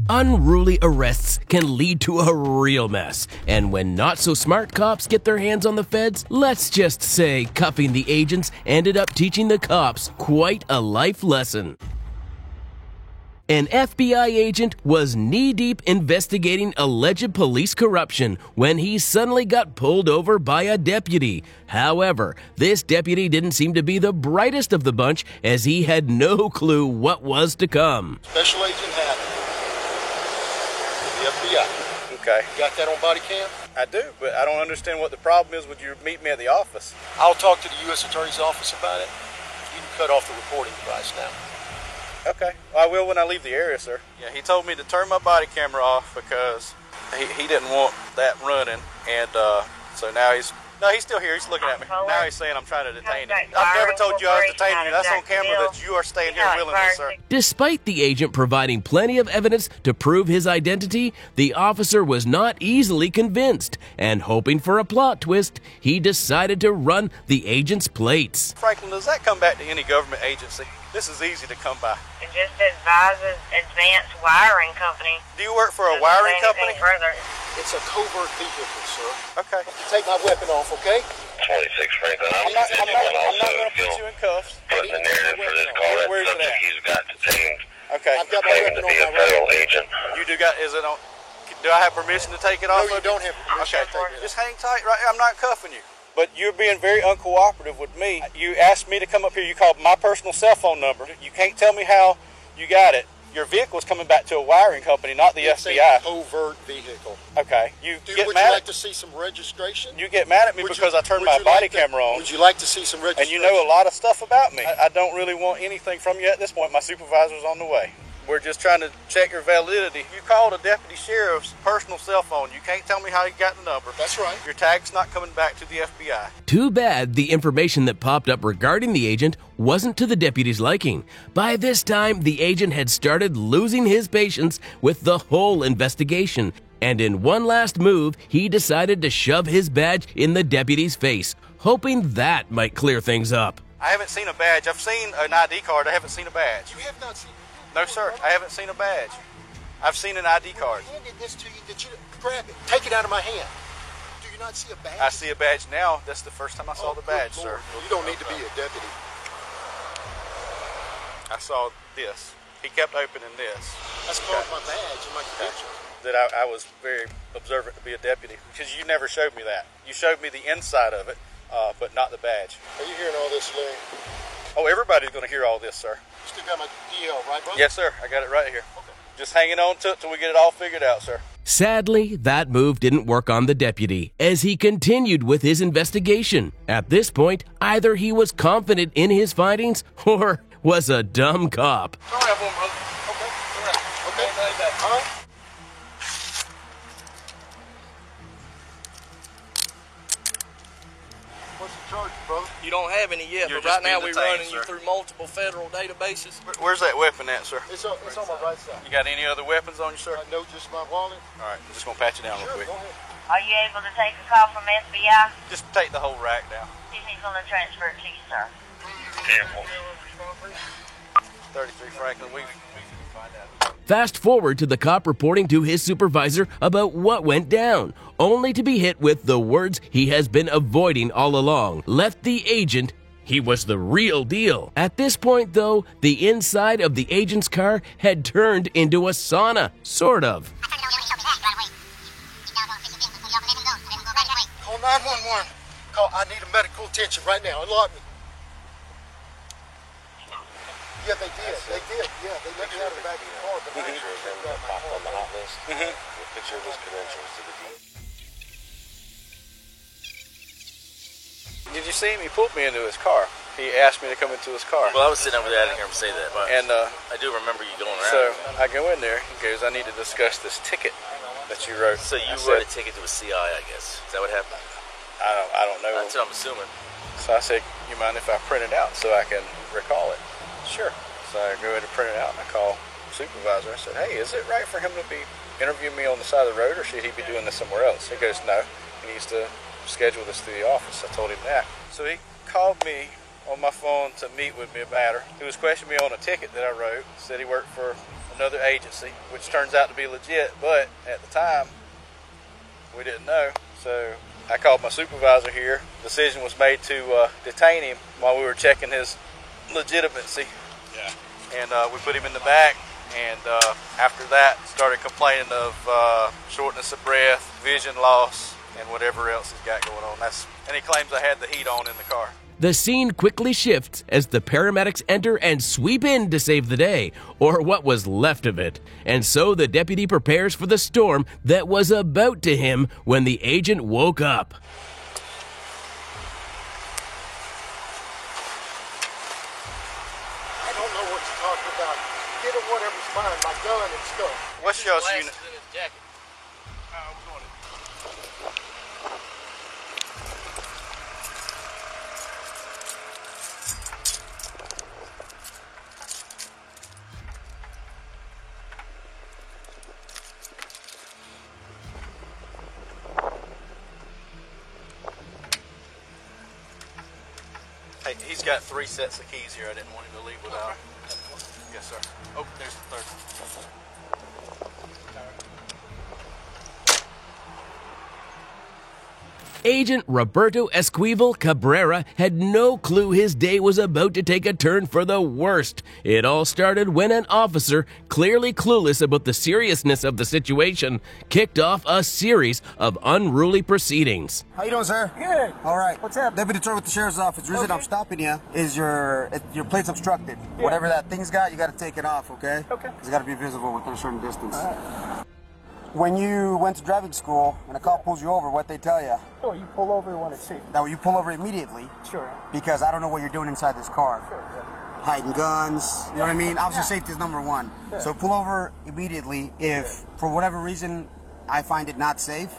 Unruly arrests can lead to a real mess, and when not-so-smart cops get their hands on the feds, let's just say cuffing the agents ended up teaching the cops quite a life lesson. An FBI agent was knee-deep investigating alleged police corruption when he suddenly got pulled over by a deputy. However, this deputy didn't seem to be the brightest of the bunch, as he had no clue what was to come. Special Agent Haddon, the FBI. Okay. You got that on body cam? I do, but I don't understand what the problem is. Would you meet me at the office? I'll talk to the U.S. Attorney's Office about it. You can cut off the recording device now. Okay. Well, I will when I leave the area, sir. Yeah, he told me to turn my body camera off because he didn't want that running, and so now he's still here. He's looking at me. Now he's saying I'm trying to detain him. I've never told you I was detaining you. That's on camera that you are staying here willingly, sir. Despite the agent providing plenty of evidence to prove his identity, the officer was not easily convinced, and hoping for a plot twist, he decided to run the agent's plates. Franklin, does that come back to any government agency? This is easy to come by. It just advises Advanced Wiring Company. Do you work for a wiring company? Further. It's a covert vehicle, sir. Okay. Take my weapon off, okay? 26 Franklin. I'm not going to put you in cuffs. Putting the narrative for this call. Where's it at? He's got detained. Okay. I've got my Claiming weapon to be on a my federal right. agent. You do got, is it on, do I have permission to take it off? No, you don't have permission Okay. to take it off. Just hang tight right here. I'm not cuffing you. But you're being very uncooperative with me. You asked me to come up here. You called my personal cell phone number. You can't tell me how you got it. Your vehicle is coming back to a wiring company, not the It's FBI. a covert vehicle. Okay. Would you like to see some registration? You get mad at me because I turned my body camera on. Would you like to see some registration? And you know a lot of stuff about me. I don't really want anything from you at this point. My supervisor's on the way. We're just trying to check your validity. You called a deputy sheriff's personal cell phone. You can't tell me how you got the number. That's right. Your tag's not coming back to the FBI. Too bad the information that popped up regarding the agent wasn't to the deputy's liking. By this time, the agent had started losing his patience with the whole investigation, and in one last move, he decided to shove his badge in the deputy's face, hoping that might clear things up. I haven't seen a badge. I've seen an ID card. I haven't seen a badge. You have not seen. No, sir. I haven't seen a badge. I've seen an ID card. I handed this to you. Did you grab it? Take it out of my hand. Do you not see a badge? I see a badge now. That's the first time I saw the badge, sir. You don't need to be a deputy. I saw this. He kept opening this. That's part of my badge and my credentials. That I was very observant to be a deputy, because you never showed me that. You showed me the inside of it, but not the badge. Are you hearing all this, Larry? Oh, everybody's going to hear all this, sir. You still got my DL, right, bro? Yes, sir. I got it right here. Okay. Just hanging on to it till we get it all figured out, sir. Sadly, that move didn't work on the deputy, as he continued with his investigation. At this point, either he was confident in his findings or was a dumb cop. Don't have one, brother. Okay. All right. Okay. All right. What's the charge, brother? You don't have any yet, You're but right just being now we're detained, running sir. you through multiple federal databases. Where's that weapon at, sir? It's on my right side. You got any other weapons on you, sir? I know just my wallet. All right. I'm just going to pat you down real Sure, quick. go ahead. Are you able to take a call from FBI? Just take the whole rack down. He's going to transfer it to you, sir. 33 Franklin. We can find out. Fast forward to the cop reporting to his supervisor about what went down, only to be hit with the words he has been avoiding all along. Let the agent, he was the real deal. At this point, though, the inside of the agent's car had turned into a sauna, sort of. Call 911. I need a medical attention right now. Unlock me. Yeah, they did. Yeah, they let me out of the back of the car. But Picture of him that popped on the hot list. With picture of his credentials to the deed. Did you see him? He pulled me into his car. He asked me to come into his car. Well, I was sitting over there. I didn't hear him say that, but And I do remember you going around. so I go in there. He goes, I need to discuss this ticket that you wrote. So you I wrote said, a ticket to a CI, I guess. Is that what happened? I don't know. That's what I'm assuming. So I said, you mind if I print it out so I can recall it? Sure. So I go ahead and print it out, and I call the supervisor. I said, hey, is it right for him to be interviewing me on the side of the road, or should he be doing this somewhere else? He goes, no, he needs to schedule this through the office. I told him that. So he called me on my phone to meet with me about her. He was questioning me on a ticket that I wrote. Said he worked for another agency, which turns out to be legit, but at the time, we didn't know. So I called my supervisor here. Decision was made to detain him while we were checking his legitimacy. Yeah. And we put him in the back, and after that started complaining of shortness of breath, vision loss, and whatever else he's got going on. And he claims I had the heat on in the car. The scene quickly shifts as the paramedics enter and sweep in to save the day, or what was left of it. And so the deputy prepares for the storm that was about to him when the agent woke up. I don't know what you're talking about. Get him whatever's mine, my gun and stuff. What's y'all's unit? In his jacket. Hey, he's got 3 sets of keys here. I didn't want him to leave without. Yes, sir. Oh, there's the third. Agent Roberto Esquivel Cabrera had no clue his day was about to take a turn for the worst. It all started when an officer, clearly clueless about the seriousness of the situation, kicked off a series of unruly proceedings. How you doing, sir? Good. All right. What's up? Deputy Troy with the Sheriff's Office. The reason Okay. I'm stopping you is your plate's obstructed. Yeah. Whatever that thing's got, you got to take it off, okay? Okay. It's got to be visible within a certain distance. When you went to driving school and a cop pulls you over, what they tell you? Oh, you pull over when it's safe. That you pull over immediately. Sure. Because I don't know what you're doing inside this car. Sure, yeah. Hiding guns, you know what I mean? Officer safety is number one. Yeah. So pull over immediately. If, for whatever reason, I find it not safe,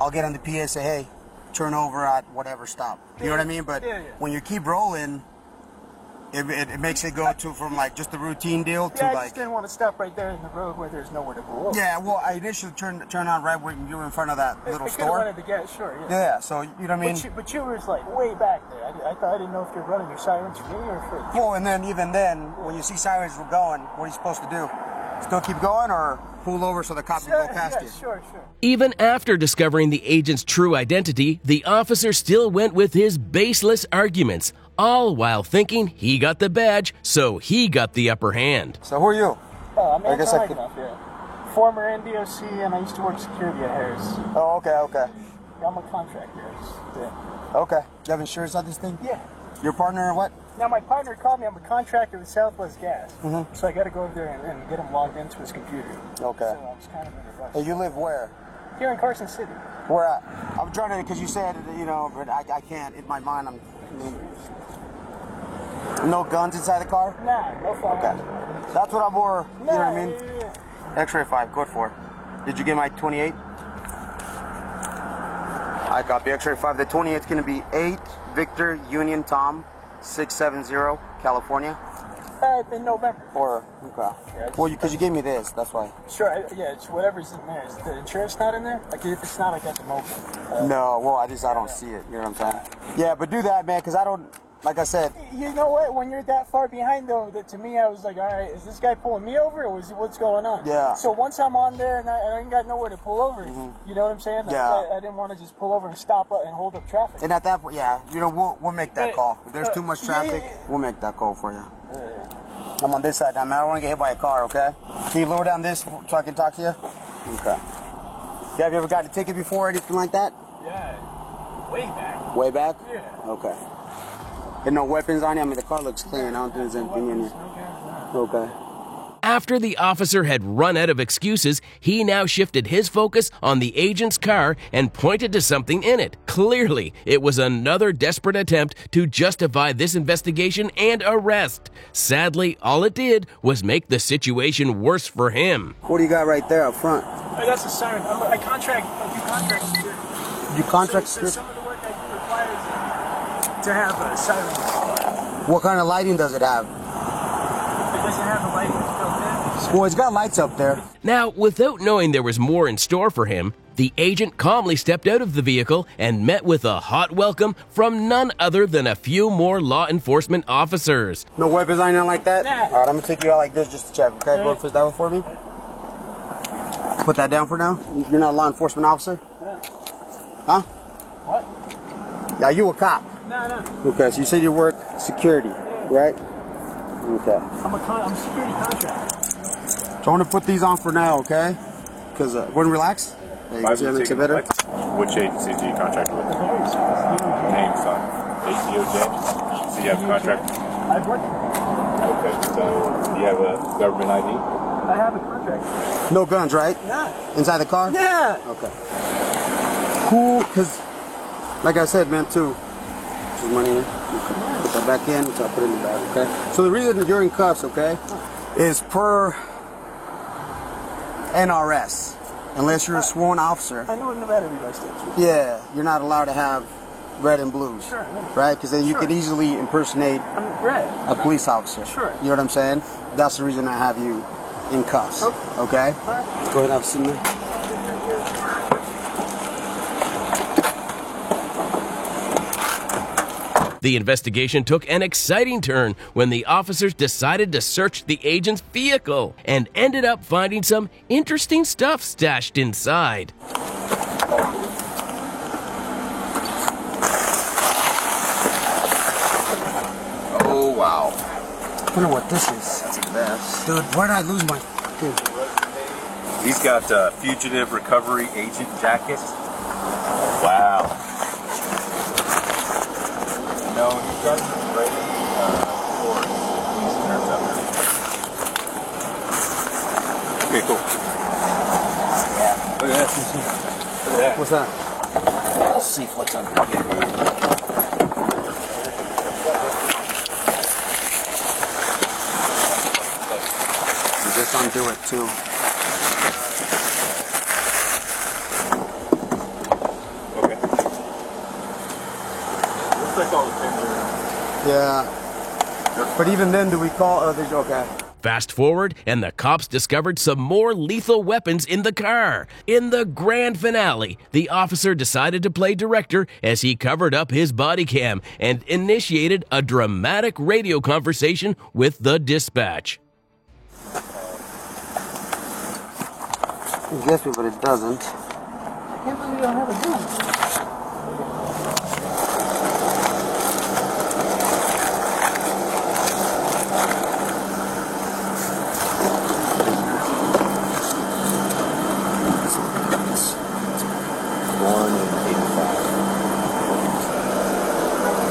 I'll get on the PA and say, hey, turn over at whatever stop. You know what I mean? But when you keep rolling, it makes it go to from like just the routine deal to I like. just didn't want to stop right there in the road where there's nowhere to go over. Yeah, well, I initially turned on right when you were in front of that little store. I wanted to get, sure, yeah. Yeah, so you know what I mean. But you were like way back there. I didn't know if you're running your sirens for me or for. Well, and then even then, when you see sirens were going, what are you supposed to do? Still keep going or pull over so the cop can go past you? Sure. Even after discovering the agent's true identity, the officer still went with his baseless arguments, all while thinking he got the badge, so he got the upper hand. So who are you? I'm I guess I Anton Ivanov, yeah. Former NDOC, and I used to work security at Harris. Oh, okay. I'm a contractor. Yeah. Okay. Do you have insurance on this thing? Yeah. Your partner or what? Now, my partner called me. I'm a contractor with Southwest Gas. So I got to go over there and get him logged into his computer. Okay. So I was kind of in a rush. Hey, you live where? Here in Carson City. Where at? I'm trying to, because you said, but I can't. In my mind, no guns inside the car? Nah, no firearms. Okay. That's what I'm more, you know what I mean? Yeah. X-ray 5, code 4. Did you get my 28? I copy. X-ray 5. The 28 is going to be 8 Victor Union Tom 670 California. In November. Or, okay. Yeah, Well, because you gave me this, that's why. Sure, it's whatever's in there. Is the insurance not in there? Like, if it's not, I got the mobile. No, well, I don't see it. You know what I'm saying? Yeah, but do that, man, because I don't, like I said. You know what? When you're that far behind, though, that to me, I was like, all right, is this guy pulling me over, or what's going on? Yeah. So once I'm on there and I ain't got nowhere to pull over, you know what I'm saying? Yeah. I didn't want to just pull over and stop and hold up traffic. And at that point, yeah, we'll make that call. If there's too much traffic, we'll make that call for you. I'm on this side now, man. I don't want to get hit by a car, okay? Can you lower down this so I can talk to you? Okay. Yeah, have you ever gotten a ticket before or anything like that? Yeah. Way back. Way back? Yeah. Okay. And no weapons on you? I mean, the car looks clean. I don't think there's anything in here. Okay. After the officer had run out of excuses, he now shifted his focus on the agent's car and pointed to something in it. Clearly, it was another desperate attempt to justify this investigation and arrest. Sadly, all it did was make the situation worse for him. What do you got right there up front? That's a siren. I do contract security. You contract So security? some of the work I do requires to have a siren. What kind of lighting does it have? It doesn't have the lighting built in. Well, it's got lights up there. Now, without knowing there was more in store for him, The agent calmly stepped out of the vehicle and met with a hot welcome from none other than a few more law enforcement officers. No weapons, anything like that? Nah. All right, I'm gonna take you out like this just to check, okay? Go push that one for me. Put that down for now. You're not a law enforcement officer? Yeah. Huh? What? Yeah, you a cop. No. Okay, so you said you work security, right? Okay. I'm a security contractor. So I'm gonna put these on for now, okay? Because when relax. Hey, you see that makes it better? Which agency do you contract with? Name, son. ACOJ? So you have a contract? I've worked for Okay, so do you have a government ID? I have a contract. No guns, right? Yeah. Inside the car? Yeah. Okay. Cool, because like I said, man, too. There's money in. Okay. Put that back in, so I put it in the bag, okay? So the reason that you're in cuffs, okay, is per NRS. Unless you're a sworn officer. I know in Nevada everybody states. Yeah, you're not allowed to have red and blues. Sure. Right? Because then you could easily impersonate a police officer. Sure. You know what I'm saying? That's the reason I have you in cuffs. Okay? Go ahead and have a seat, man. The investigation took an exciting turn when the officers decided to search the agent's vehicle and ended up finding some interesting stuff stashed inside. Oh, wow. I wonder what this is. That's a mess. Dude, where did I lose my... Dude. He's got a fugitive recovery agent jacket. Wow. No, he doesn't ready for police interceptor. Okay, cool. Look at that. Look at that. What's that? Let's see what's under here. Just undo it too. Okay. Looks like all the things are... Yeah. But even then, do we call... okay. Fast forward, and the cops discovered some more lethal weapons in the car. In the grand finale, the officer decided to play director as he covered up his body cam and initiated a dramatic radio conversation with the dispatch. It gets me, but it doesn't. I can't believe you don't have a gun.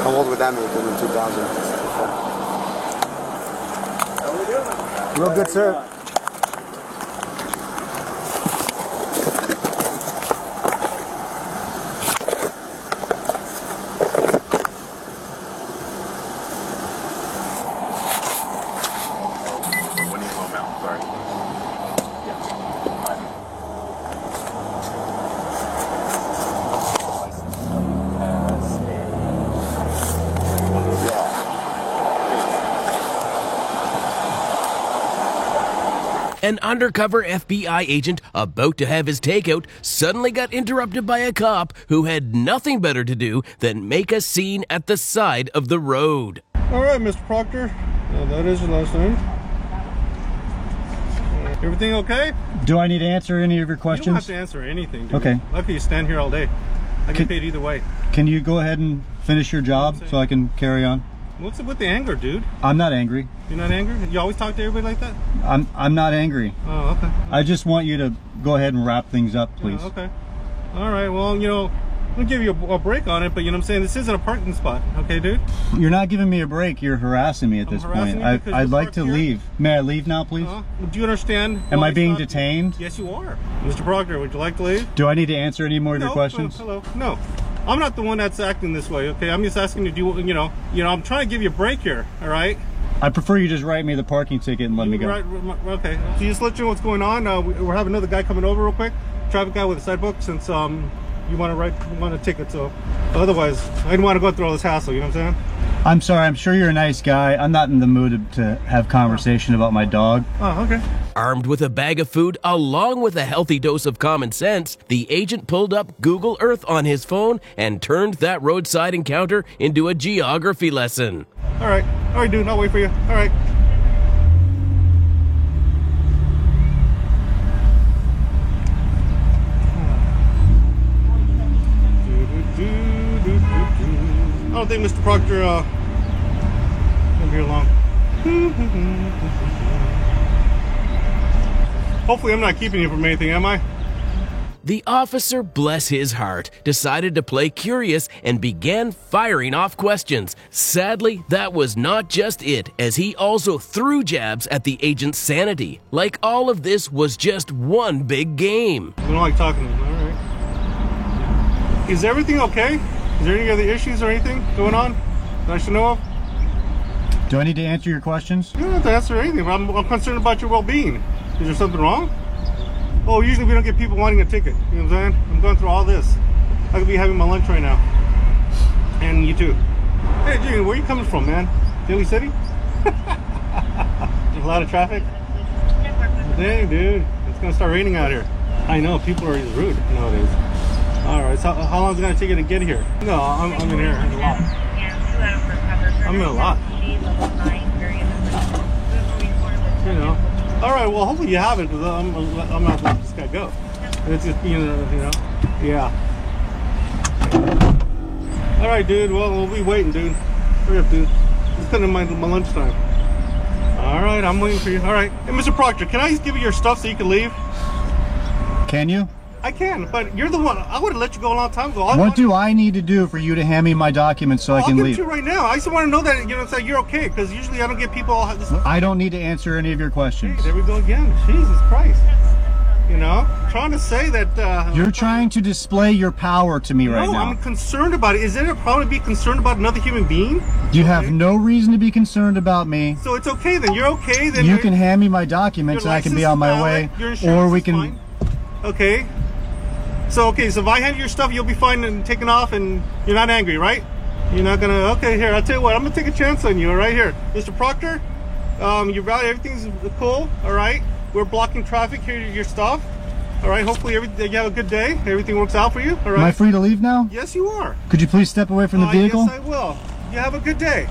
How old would that make him in 2000? Real good, sir. An undercover FBI agent about to have his takeout suddenly got interrupted by a cop who had nothing better to do than make a scene at the side of the road. All right, Mr. Proctor. That is your last name. Everything okay? Do I need to answer any of your questions? You don't have to answer anything, dude. Okay. Lucky you stand here all day. I get paid either way. Can you go ahead and finish your job so I can carry on? What's it with the anger, dude? I'm not angry. You're not angry? You always talk to everybody like that? I'm not angry. Oh, okay. I just want you to go ahead and wrap things up, please. Oh, okay. All right, well, you know, I'm gonna give you a break on it, but you know what I'm saying? This isn't a parking spot, okay, dude? You're not giving me a break. You're harassing me at this point. I'd like to leave. May I leave now, please? Do you understand? Am I being detained? Yes, you are. Mr. Proctor, would you like to leave? Do I need to answer any more of your questions? Hello. No. I'm not the one that's acting this way, okay? I'm just asking you to do, you know, I'm trying to give you a break here, all right? I prefer you just write me the parking ticket and let me go. Right, okay. So just let you know what's going on. We're having another guy coming over real quick. Traffic guy with a side book, since you want to write a ticket. So otherwise, I didn't want to go through all this hassle. You know what I'm saying? I'm sorry, I'm sure you're a nice guy. I'm not in the mood to have conversation about my dog. Oh, okay. Armed with a bag of food along with a healthy dose of common sense, the agent pulled up Google Earth on his phone and turned that roadside encounter into a geography lesson. All right, dude, I'll wait for you. All right. I don't think Mr. Proctor won't be here long. Hopefully I'm not keeping you from anything, am I? The officer, bless his heart, decided to play curious and began firing off questions. Sadly, that was not just it, as he also threw jabs at the agent's sanity. Like all of this was just one big game. I don't like talking to him, all right. Is everything okay? Is there any other issues or anything going on that I should know of? Do I need to answer your questions? You don't have to answer anything, but I'm concerned about your well-being. Is there something wrong? Oh, usually we don't get people wanting a ticket. You know what I'm saying? I'm going through all this. I could be having my lunch right now. And you too. Hey, Junior, where are you coming from, man? Daly City? There's a lot of traffic? Dang, dude. It's going to start raining out here. I know, people are rude nowadays. Alright, so how long is it going to take you to get here? No, I'm in here a lot. I'm in a lot. You know. Alright, well, hopefully you haven't, because I'm not letting this guy go. It's just, you know, yeah. Alright, dude, well, we'll be waiting, dude. Hurry up, dude. It's kind of my lunchtime. Alright, I'm waiting for you. Alright. Hey, Mr. Proctor, can I just give you your stuff so you can leave? Can you? I can, but you're the one. I would have let you go a long time ago. What do I need to do for you to hand me my documents so I can leave? I'll give it to you right now. I just want to know that, you know, so you're okay, because usually I don't get people all this. I don't need to answer any of your questions. Hey, there we go again. Jesus Christ. You know, I'm trying to say that... you're trying to display your power to me right now. No, I'm concerned about it. Is there a problem to be concerned about another human being? You have no reason to be concerned about me. So it's okay then. You're okay then. You can hand me my documents and I can be on my way. Or we can... Fine. Okay. So, okay, so if I hand you your stuff, you'll be fine and taken off and you're not angry, right? You're not gonna, okay, here, I'll tell you what, I'm gonna take a chance on you, all right, here. Mr. Proctor, everything's cool, all right? We're blocking traffic, here, your stuff, all right? Hopefully you have a good day, everything works out for you, all right? Am I free to leave now? Yes, you are. Could you please step away from the vehicle? Yes, I will. You have a good day.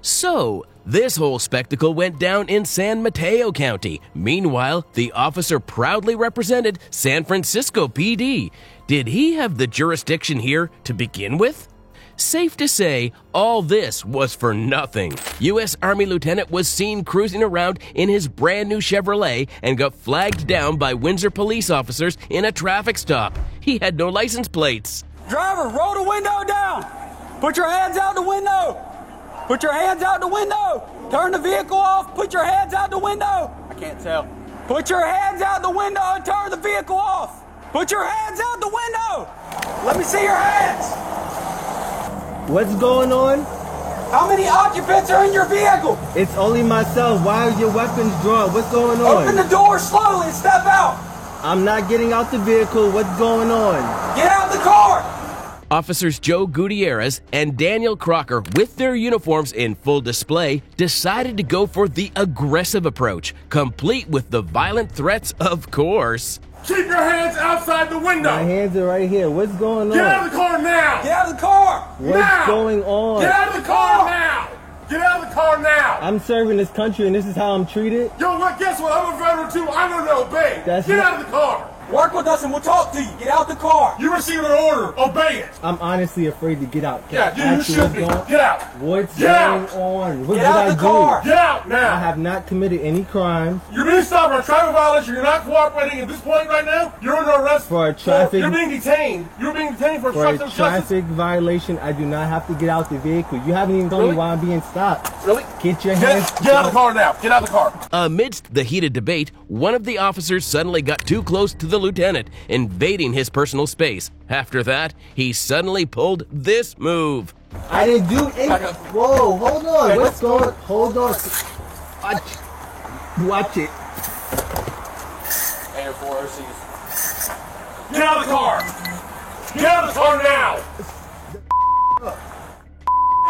So, this whole spectacle went down in San Mateo County. Meanwhile, the officer proudly represented San Francisco PD. Did he have the jurisdiction here to begin with? Safe to say, all this was for nothing. U.S. Army Lieutenant was seen cruising around in his brand new Chevrolet and got flagged down by Windsor police officers in a traffic stop. He had no license plates. Driver, roll the window down. Put your hands out the window. Put your hands out the window. Turn the vehicle off. Put your hands out the window. I can't tell. Put your hands out the window and turn the vehicle off. Put your hands out the window. Let me see your hands. What's going on? How many occupants are in your vehicle? It's only myself. Why are your weapons drawn? What's going on? Open the door slowly and step out. I'm not getting out the vehicle. What's going on? Get out the car. Officers Joe Gutierrez and Daniel Crocker, with their uniforms in full display, decided to go for the aggressive approach, complete with the violent threats, of course. Keep your hands outside the window! My hands are right here. What's going on? Get out of the car now! Get out of the car! What's going on? Get out of the car now! Get out of the car now! I'm serving this country and this is how I'm treated? Yo, what? Guess what? I'm a veteran too. I don't know. Obey. Get out of the car! Work with us and we'll talk to you. Get out the car. You received an order. Obey it. I'm honestly afraid to get out. Yeah, you should be. Get out. What's going on? What did I do? Get out now. I have not committed any crimes. You're being stopped for a traffic violation. You're not cooperating at this point right now. You're under arrest. For a traffic. You're being detained. You're being detained for obstruction of justice. Traffic violation. I do not have to get out the vehicle. You haven't even told me why I'm being stopped. Really? Get your hands. Get out of the car now. Get out of the car. Amidst the heated debate, one of the officers suddenly got too close to the lieutenant, invading his personal space. After that, he suddenly pulled this move. I didn't do anything. Whoa, hold on. What's going on? Hold on. Watch it. Air Force. Get out of the car. Get out of the car now.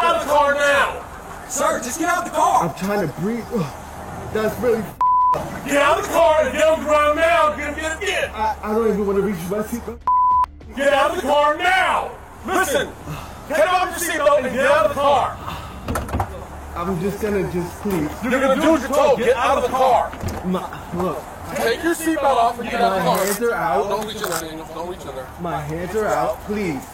Get out of the car now! Sir, just get out of the car! I'm trying to breathe. That's really Get out of the car and get on the ground now! Get! I don't even want to reach my seatbelt. Get out of the car now! Listen! Get off your seatbelt and get out of the car! I'm just gonna please. You're gonna do what you're told. Get out of the car! Look. Take your seatbelt off and get out of the car. My hands are out. Don't reach in there, Daniel. Don't reach in there. My hands are out, please.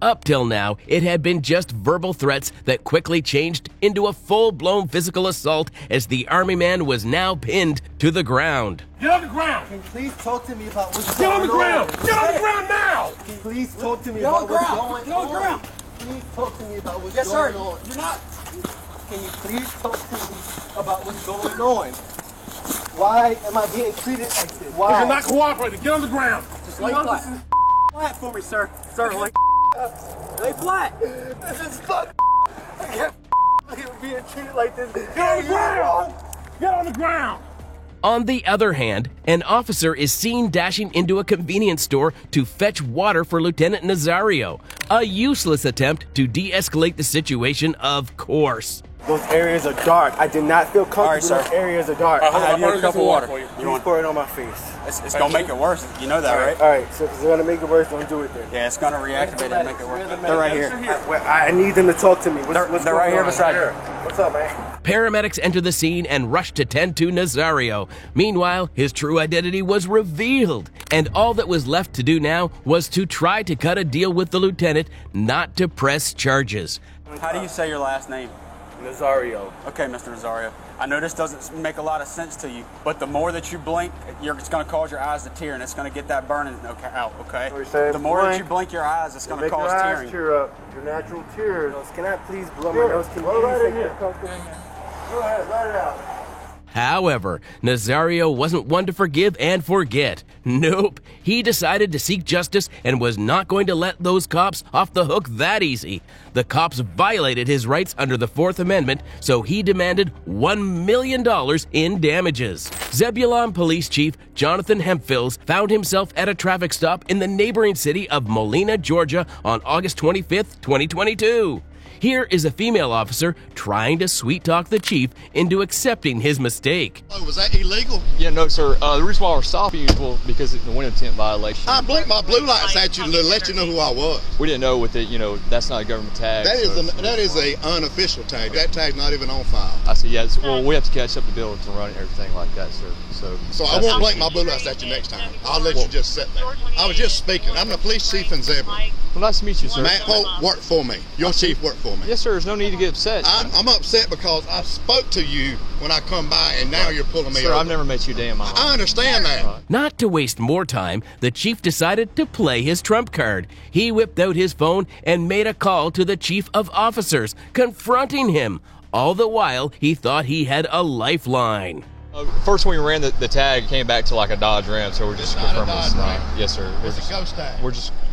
Up till now, it had been just verbal threats that quickly changed into a full-blown physical assault as the Army man was now pinned to the ground. Get on the ground! Can you please talk to me about what's Get going on? on the ground! Get on the ground now! Can you please talk to me about what's going on? Get on the ground! Please talk to me about what's Yes, going sir. on. You're not. Can you please talk to me about what's going on? Why am I being treated like this? Why? You're not cooperating. Get on the ground. Just lay flat. Flat for me, sir. Sir, lay flat. This is fuck. I can't believe being treated like this. Get on the ground. Get on the ground. On the other hand, an officer is seen dashing into a convenience store to fetch water for Lieutenant Nazario. A useless attempt to de-escalate the situation, of course. Those areas are dark. I did not feel comfortable. All right, sir. Those areas are dark. All right, I have hold on, your cup of water. for you. You want to pour it on my face? It's gonna make it worse. You know that, right? All right. So if it's gonna make it worse, don't do it then. Yeah, it's gonna reactivate it and make it worse. They're right here. I need them to talk to me. What's They're right here beside you. What's up, man? Paramedics enter the scene and rush to tend to Nazario. Meanwhile, his true identity was revealed, and all that was left to do now was to try to cut a deal with the lieutenant not to press charges. How do you say your last name? Nazario. Okay, Mr. Nazario. I know this doesn't make a lot of sense to you, but the more that you blink, it's going to cause your eyes to tear, and it's going to get that burning out, okay? The more that you blink your eyes, it's going to cause tearing. Tear up. Your natural tears. Can I please blow my nose? Can you please take your coke in? Go ahead, let it out. However, Nazario wasn't one to forgive and forget. Nope, he decided to seek justice and was not going to let those cops off the hook that easy. The cops violated his rights under the Fourth Amendment, so he demanded $1 million in damages. Zebulon Police Chief Jonathan Hempfils found himself at a traffic stop in the neighboring city of Molina, Georgia on August 25th, 2022. Here is a female officer trying to sweet-talk the chief into accepting his mistake. Oh, was that illegal? Yeah, no, sir. The reason why we're stopping you is because it's the window tint violation. I blinked my blue lights at you to let you know who I was. We didn't know with it, that's not a government tag. That is a unofficial tag. That tag's not even on file. I said, yeah, well, we have to catch up the bill to run and everything like that, sir. So I won't blink my blue lights at you next time. I'll let you just sit there. I was just speaking. I'm the police chief in Zebulon. Well, nice to meet you, sir. Matt Pope worked for me. Your chief worked for me. Yes, sir. There's no need to get upset. I'm upset because I spoke to you when I come by, and now you're pulling me over. Sir, I've never met you a day in my life. I understand that. Not to waste more time, the chief decided to play his trump card. He whipped out his phone and made a call to the chief of officers, confronting him. All the while, he thought he had a lifeline. First, when we ran the tag, it came back to like a Dodge Ram, so we're just confirming it's not. Yes, sir. It's a ghost tag.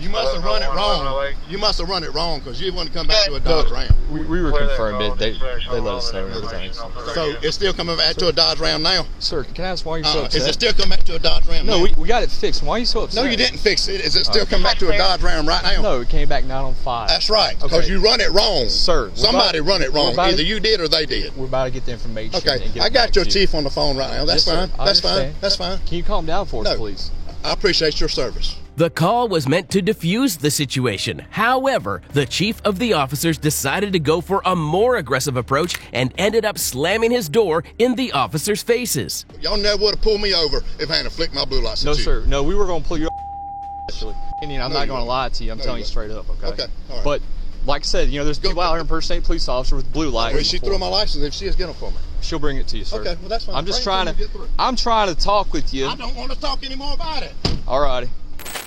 You must have run it wrong. You must have run it wrong because you want to come back to a Dodge Ram. We were confirmed it. They let us know and everything. So it's still coming back to a Dodge Ram now? Sir, can I ask why you're so upset? Is it still coming back to a Dodge Ram now? No, we got it fixed. Why are you so upset? No, you didn't fix it. Is it still coming back to a Dodge Ram right now? No, it came back 9 on 5. That's right, because you run it wrong. Sir. Somebody run it wrong. Either you did or they did. We're about to get the information. Okay, I got your chief on the phone right now. That's fine. That's fine. That's fine. Can you calm down for us, please? I appreciate your service. The call was meant to defuse the situation. However, the chief of the officers decided to go for a more aggressive approach and ended up slamming his door in the officers' faces. Y'all never would have pulled me over if I hadn't flicked my blue lights at you. No, sir. No, we were going to pull you actually. I'm not going to lie to you. I'm telling you straight up, okay? Okay, all right. But, like I said, there's people out here impersonating police officer with blue lights. Well, she threw my license if she is getting them for me. She'll bring it to you, sir. Okay, well, that's fine. I'm trying to talk with you. I don't want to talk anymore about it. All righty.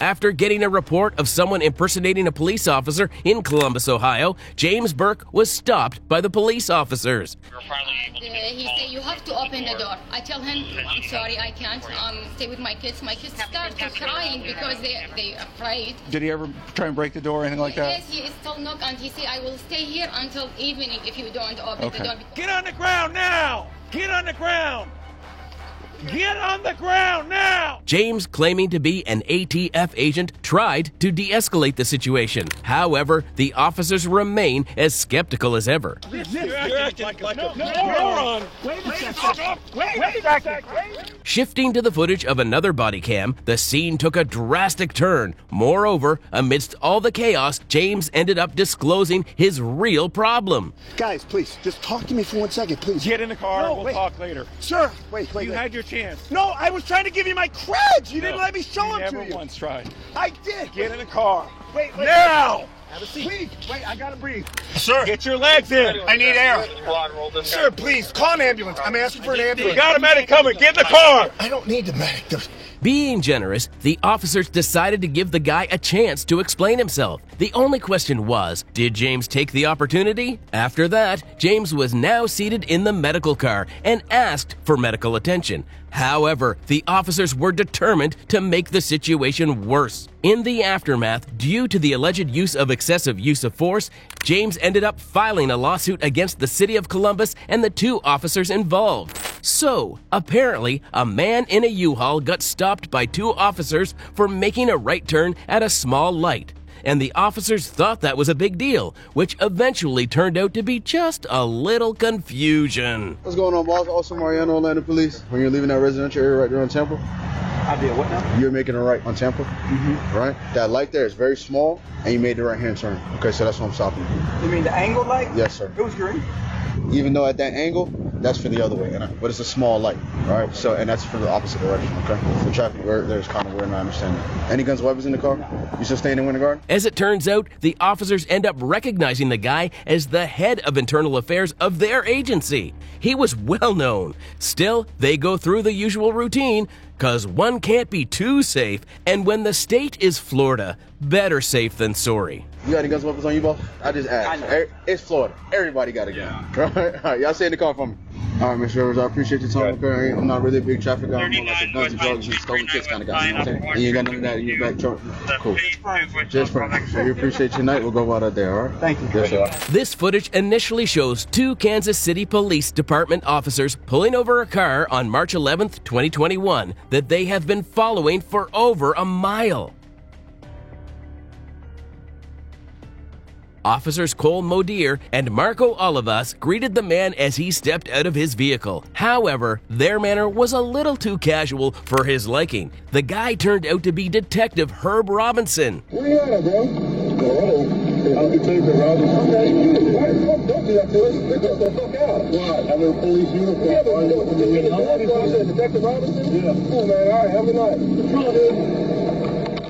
After getting a report of someone impersonating a police officer in Columbus, Ohio, James Burke was stopped by the police officers. He said, you have to open the door. I tell him, I'm sorry, I can't stay with my kids. My kids start crying because they're afraid. Did he ever try and break the door or anything like that? Yes, he still knock, and he said, I will stay here until evening if you don't open the door. Get on the ground now! Get on the ground! Get on the ground now! James, claiming to be an ATF agent, tried to de-escalate the situation. However, the officers remain as skeptical as ever. You're acting like a moron! Wait a second! Shifting to the footage of another body cam, the scene took a drastic turn. Moreover, amidst all the chaos, James ended up disclosing his real problem. Guys, please, just talk to me for 1 second, please. Get in the car, No, we'll wait. talk later. Sir, wait. You had your chance. No, I was trying to give you my creds. You didn't let me show them to Never you. once tried. I did. Get in the car. Wait. Now! Have a seat. Please, wait, I gotta breathe. Sir, get your legs in. I need air. Sir, please, call an ambulance. I'm asking for an ambulance. You got a medic coming. Get in the car. I don't need the medic. Being generous, the officers decided to give the guy a chance to explain himself. The only question was, did James take the opportunity? After that, James was now seated in the medical car and asked for medical attention. However, the officers were determined to make the situation worse. In the aftermath, due to the alleged use of excessive use of force, James ended up filing a lawsuit against the city of Columbus and the 2 officers involved. So, apparently, a man in a U-Haul got stopped by 2 officers for making a right turn at a small light. And the officers thought that was a big deal, which eventually turned out to be just a little confusion. What's going on, boss? Also, Mariano, Orlando Police. When you're leaving that residential area right there on Temple. I did what now? You're making a right on Temple, right? That light there is very small, and you made the right-hand turn. Okay, so that's what I'm stopping you. You mean the angle light? Yes, sir. It was green. Even though at that angle, that's for the other way, but it's a small light, all right? So, and that's for the opposite direction, okay? The traffic there's kind of weird, and I understand that. Any guns, weapons in the car? No. You still staying in Winter Garden? As it turns out, the officers end up recognizing the guy as the head of internal affairs of their agency. He was well known. Still, they go through the usual routine, cause one can't be too safe, and when the state is Florida, better safe than sorry. You got any guns, weapons on you, boss? I just asked. It's Florida. Everybody got a gun. All right, y'all stay in the car for me. All right, Mr. Rivers, I appreciate your time. Okay, I'm not really a big traffic guy. I'm more like a guns and drugs and stolen kids kind of guy. You know what I'm saying? And you ain't got none of that in your back truck. Cool. Just fine. So we appreciate your night. We'll go out there, all right? Thank you. Yes, sir. This footage initially shows 2 Kansas City Police Department officers pulling over a car on March 11th, 2021 that they have been following for over a mile. Officers Cole Modier and Marco Olivas greeted the man as he stepped out of his vehicle. However, their manner was a little too casual for his liking. The guy turned out to be Detective Herb Robinson. Where you at, bro? I'm Detective Robinson. Okay. Don't be up to us. Pick us the fuck out. Why? I'm in a police uniform. Yeah, but Detective Robinson? Yeah. Cool, man. All right, have a good night. Come on, dude.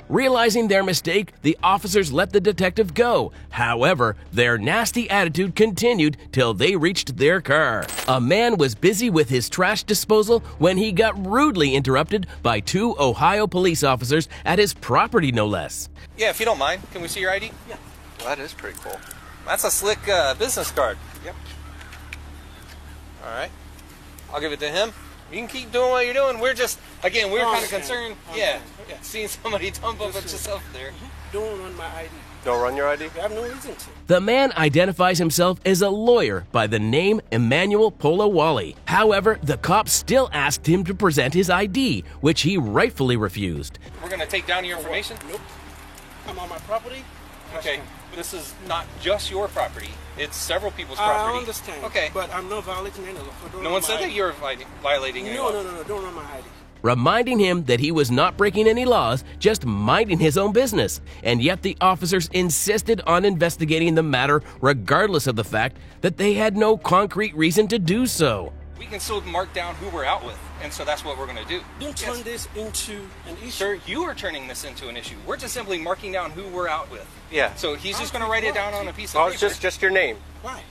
Realizing their mistake, the officers let the detective go. However, their nasty attitude continued till they reached their car. A man was busy with his trash disposal when he got rudely interrupted by 2 Ohio police officers at his property, no less. Yeah, if you don't mind, can we see your ID? Yeah. Well, that is pretty cool. That's a slick business card. Yep. All right. I'll give it to him. You can keep doing what you're doing. We're just, again, we're kind of concerned. Yeah, seeing somebody dump up yourself there. Don't run my ID. Don't run your ID? I have no reason to. The man identifies himself as a lawyer by the name Emmanuel Polawali. However, the cops still asked him to present his ID, which he rightfully refused. We're going to take down your information? Nope. I'm on my property. Okay, this is not just your property. It's several people's property. I understand. Okay. But I'm not violating any law. No one said that you're violating any law. No. Don't run my ID. Reminding him that he was not breaking any laws, just minding his own business. And yet the officers insisted on investigating the matter regardless of the fact that they had no concrete reason to do so. We can still mark down who we're out with, and so that's what we're going to do. Don't turn this into an issue. Sir, you are turning this into an issue. We're just simply marking down who we're out with. Yeah. So he's just going to write it down on a piece of paper. Oh, it's just your name. Why?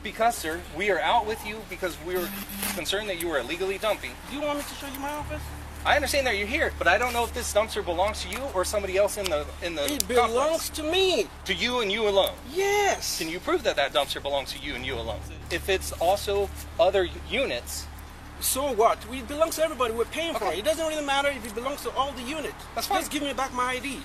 Because, sir, we are out with you because we were concerned that you were illegally dumping. Do you want me to show you my office? I understand that you're here, but I don't know if this dumpster belongs to you or somebody else in the It belongs to me. To you and you alone? Yes. Can you prove that that dumpster belongs to you and you alone? If it's also other units... So what? It belongs to everybody. We're paying for it. It doesn't really matter if it belongs to all the units. That's fine. Just give me back my ID.